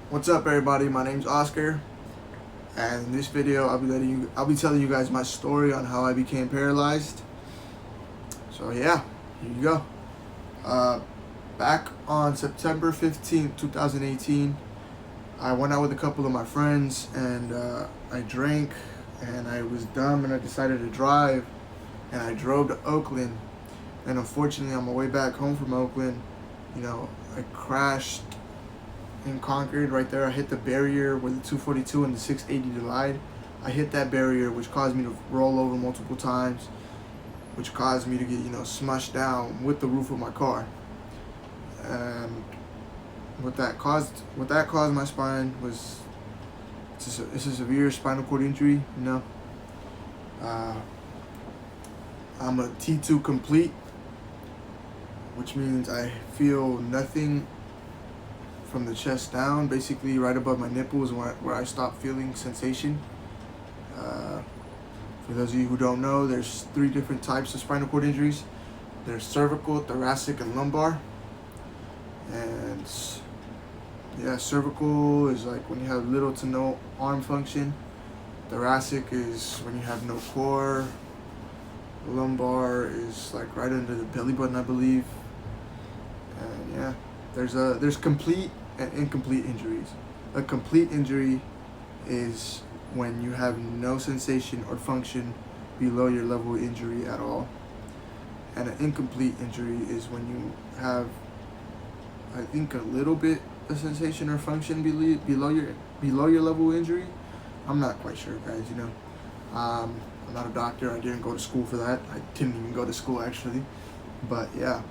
What's up, everybody? My name's Oscar, and in this video, I'll be telling you guys my story on how I became paralyzed. So yeah, here you go. Back on September 15th, 2018, I went out with a couple of my friends, and I drank, and I was dumb, and I decided to drive, and I drove to Oakland, and unfortunately, on my way back home from Oakland, I crashed in Concord. Right there, I hit the barrier where the 242 and the 680 divide. I hit that barrier, which caused me to roll over multiple times, which caused me to get smushed down with the roof of my car. And what that caused my spine was it's a severe spinal cord injury. I'm a T2 complete, which means I feel nothing from the chest down. Basically, right above my nipples where I stop feeling sensation. For those of you who don't know, there's 3 different types of spinal cord injuries. There's cervical, thoracic, and lumbar. And yeah, cervical is like when you have little to no arm function. Thoracic is when you have no core. Lumbar is like right under the belly button, I believe. And yeah, there's complete and incomplete injuries. A complete injury is when you have no sensation or function below your level of injury at all. And an incomplete injury is when you have, I think, a little bit of sensation or function below your level of injury. I'm not quite sure, guys. I'm not a doctor. I didn't go to school for that. I didn't even go to school, actually. But yeah.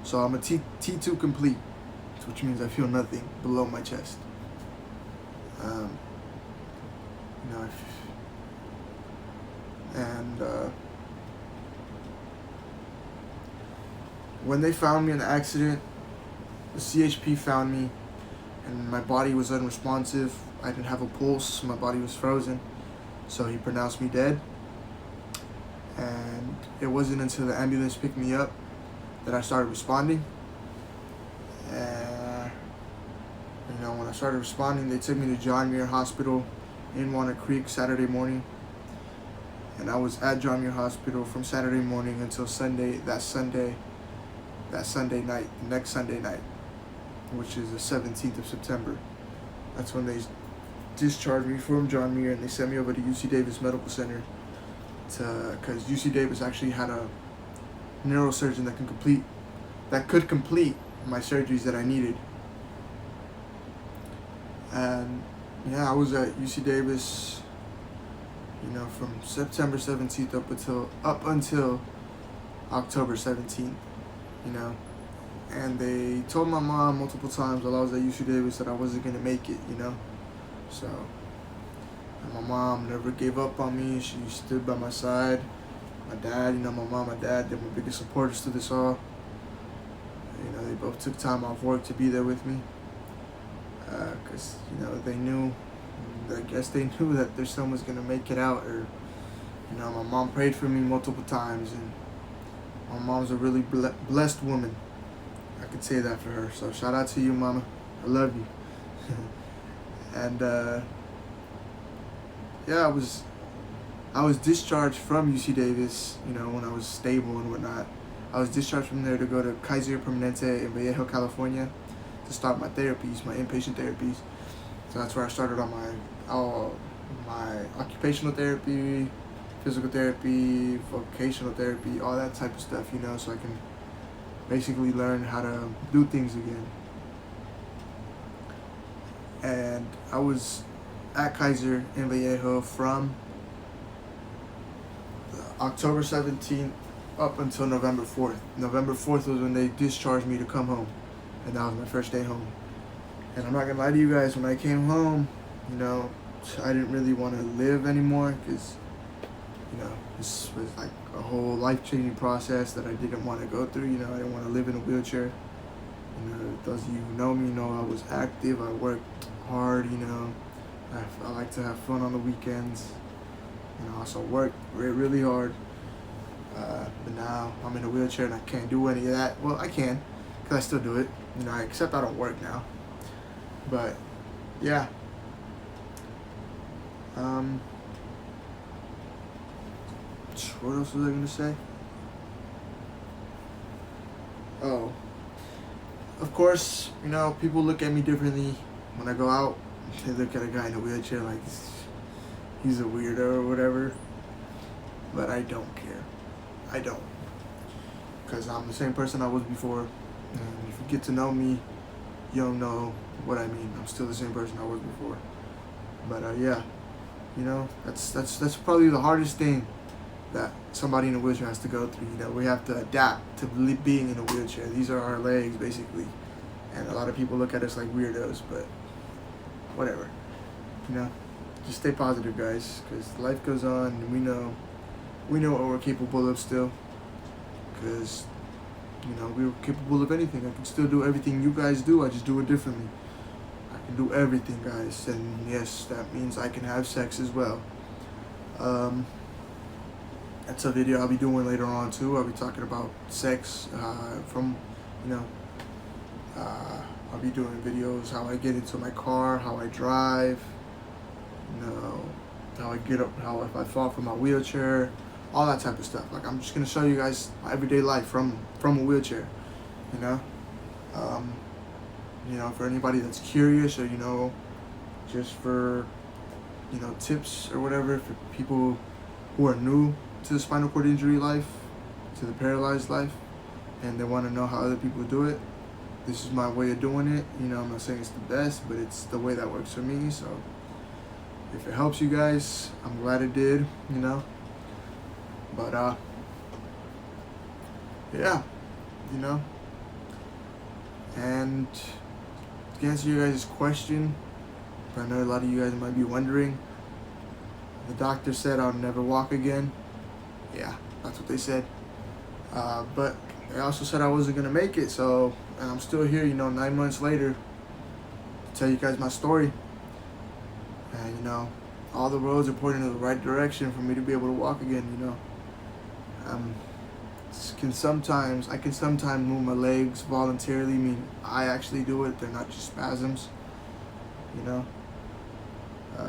So I'm a T2 complete, which means I feel nothing below my chest. When they found me in the accident, the CHP found me, and my body was unresponsive. I didn't have a pulse. My body was frozen. So he pronounced me dead. And it wasn't until the ambulance picked me up that I started responding. When I started responding, they took me to John Muir Hospital in Walnut Creek Saturday morning. And I was at John Muir Hospital from Saturday morning until that Sunday night, the next Sunday night, which is the 17th of September. That's when they discharged me from John Muir, and they sent me over to UC Davis Medical Center because UC Davis actually had a neurosurgeon that could complete my surgeries that I needed. And yeah, I was at UC Davis, from September 17th up until October 17th, And they told my mom multiple times while I was at UC Davis that I wasn't gonna make it, So, and my mom never gave up on me. She stood by my side. My dad, my mom and my dad, they're my biggest supporters to this all. They both took time off work to be there with me. Because, they knew, I guess they knew that their son was going to make it out. Or, my mom prayed for me multiple times. And my mom's a really blessed woman. I could say that for her. So shout out to you, Mama. I love you. And, yeah, I was discharged from UC Davis, when I was stable and whatnot. I was discharged from there to go to Kaiser Permanente in Vallejo, California, to start my therapies, my inpatient therapies. So that's where I started on my occupational therapy, physical therapy, vocational therapy, all that type of stuff, so I can basically learn how to do things again. And I was at Kaiser in Vallejo from October 17th up until November 4th. November 4th was when they discharged me to come home. And that was my first day home. And I'm not going to lie to you guys, when I came home, I didn't really want to live anymore because, this was like a whole life-changing process that I didn't want to go through. I didn't want to live in a wheelchair. Those of you who know me know I was active. I worked hard, I like to have fun on the weekends. I also worked really hard. But now I'm in a wheelchair and I can't do any of that. Well, I can, because I still do it. You know, except I don't work now. But yeah. What else was I gonna say? Oh, of course, you know, people look at me differently when I go out. They look at a guy in a wheelchair like he's a weirdo or whatever. But I don't care. I don't. Because I'm the same person I was before. And if you get to know me, you don't know what I mean. I'm still the same person I was before. But yeah, you know, that's probably the hardest thing that somebody in a wheelchair has to go through. You know, we have to adapt to being in a wheelchair. These are our legs, basically. And a lot of people look at us like weirdos, but whatever. You know, just stay positive, guys, because life goes on, and we know what we're capable of still. Because, you know, we're capable of anything. I can still do everything you guys do. I just do it differently. I can do everything, guys. And yes, that means I can have sex as well. That's a video I'll be doing later on too. I'll be talking about sex from, you know, I'll be doing videos how I get into my car, how I drive, you know, how I get up, how if I fall from my wheelchair, all that type of stuff. Like, I'm just gonna show you guys my everyday life from a wheelchair, you know. You know, for anybody that's curious, or, you know, just for, you know, tips or whatever for people who are new to the spinal cord injury life, to the paralyzed life, and they want to know how other people do it. This is my way of doing it. You know, I'm not saying it's the best, but it's the way that works for me. So if it helps you guys, I'm glad it did, you know. But yeah, you know. And to answer you guys' question, I know a lot of you guys might be wondering, the doctor said I'll never walk again. Yeah, that's what they said. But they also said I wasn't gonna make it, so, and I'm still here, you know, 9 months later, to tell you guys my story. And, you know, all the roads are pointing in the right direction for me to be able to walk again, you know. I can sometimes move my legs voluntarily, I mean, I actually do it, they're not just spasms, you know.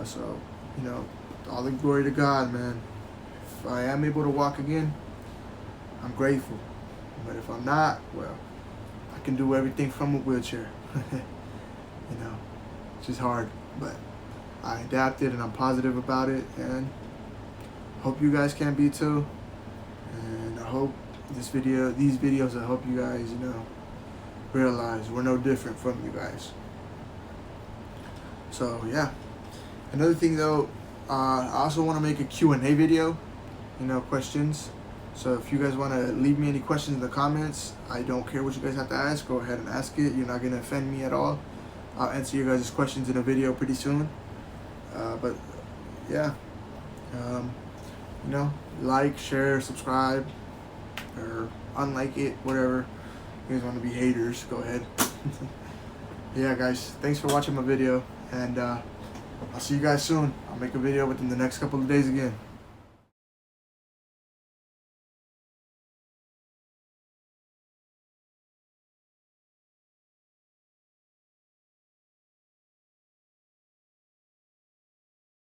So, you know, all the glory to God, man. If I am able to walk again, I'm grateful. But if I'm not, well, I can do everything from a wheelchair. You know, it's just hard, but I adapted and I'm positive about it, and hope you guys can be too. And I hope these videos will help you guys, you know, realize we're no different from you guys. So yeah. Another thing though, I also want to make a Q&A video, you know, questions. So if you guys want to leave me any questions in the comments, I don't care what you guys have to ask, go ahead and ask it. You're not going to offend me at all. I'll answer your guys' questions in a video pretty soon. But yeah, you know, like, share, subscribe, or unlike it, whatever. You guys want to be haters, go ahead. Yeah, guys, thanks for watching my video, and I'll see you guys soon. I'll make a video within the next couple of days again.